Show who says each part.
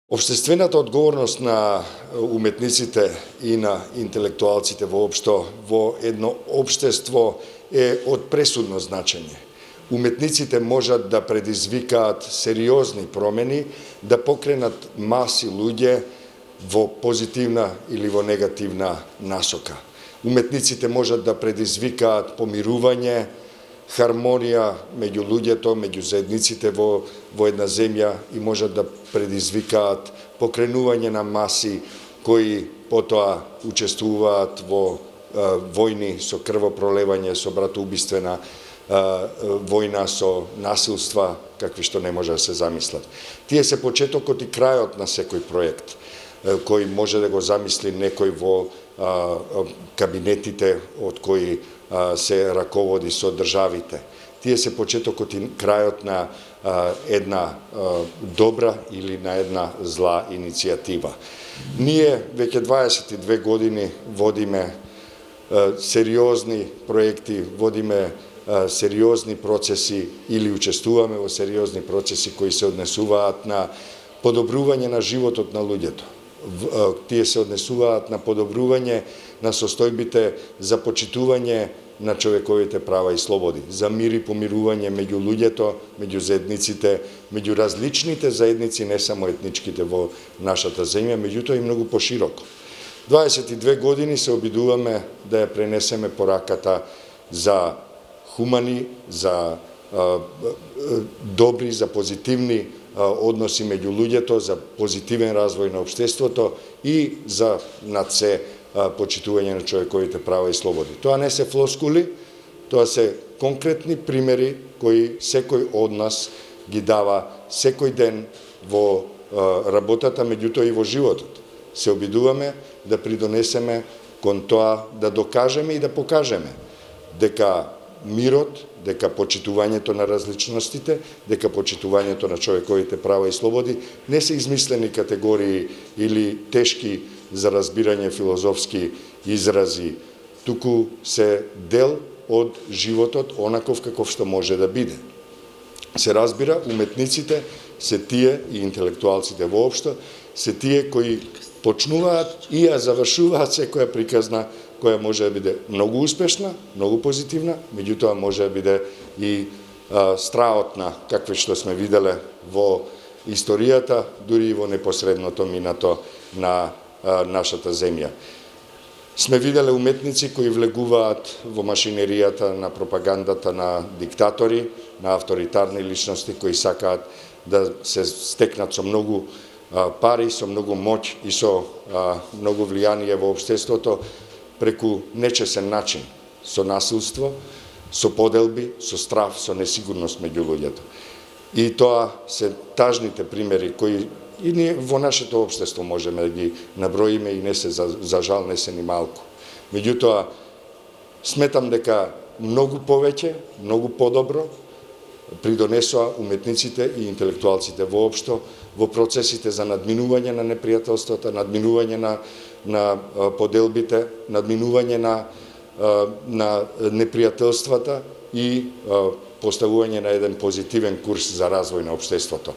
Speaker 1: Обштествената одговорност на уметниците и на интелектуалците воопшто во едно општество е од пресудно значење. Уметниците можат да предизвикаат сериозни промени, да покренат маси луѓе во позитивна или во негативна насока. Уметниците можат да предизвикаат помирување, хармонија меѓу луѓето, меѓу заедниците во една земја и можат да предизвикаат покренување на маси кои потоа учествуваат во војни со крвопролевање, со братоубиствена војна, со насилства, какви што не може да се замислат. Тие се почетокот и крајот на секој проект, кој може да го замисли некој во кабинетите од кои се раководи со државите. Тие се почетокот и крајот на една добра или на една зла иницијатива. Ние веќе 22 години водиме сериозни проекти, водиме сериозни процеси или учествуваме во сериозни процеси кои се однесуваат на подобрување на животот на луѓето. Тие се однесуваат на подобрување на состојбите за почитување на човековите права и слободи, за мир и помирување меѓу луѓето, меѓу заедниците, меѓу различните заедници, не само етничките во нашата земја, меѓутоа и многу пошироко. 22 години се обидуваме да ја пренесеме пораката за хумани, за добри, за позитивни односи меѓу луѓето, за позитивен развој на општеството и за над се почитување на човековите права и слободи. Тоа не се флоскули, тоа се конкретни примери кои секој од нас ги дава секој ден во работата, меѓутоа и во животот. Се обидуваме да придонесеме кон тоа да докажеме и да покажеме дека мирот, дека почитувањето на различностите, дека почитувањето на човековите права и слободи не се измислени категории или тешки за разбирање филозофски изрази, туку се дел од животот онаков каков што може да биде. Се разбира, уметниците се тие и интелектуалците воопшто, се тие кои почнуваат и ја завршуваат секоја приказна која може да биде многу успешна, многу позитивна, меѓутоа може да биде и страотна, какви што сме виделе во историјата, дури и во непосредното минато на нашата земја. Сме виделе уметници кои влегуваат во машинеријата на пропагандата на диктатори, на авторитарни личности кои сакаат да се стекнат со многу пари, со многу моќ и со многу влијание во општеството преку нечесен начин, со насилство, со поделби, со страв, со несигурност меѓу луѓето. И тоа се тажните примери кои и ние во нашето општество можеме да ги наброиме и не се, за жал не се ни малку. Меѓутоа, сметам дека многу повеќе, многу подобро придонесоа уметниците и интелектуалците воопшто во процесите за надминување на непријателствата, надминување на поделбите, надминување на непријателствата и поставување на еден позитивен курс за развој на општеството.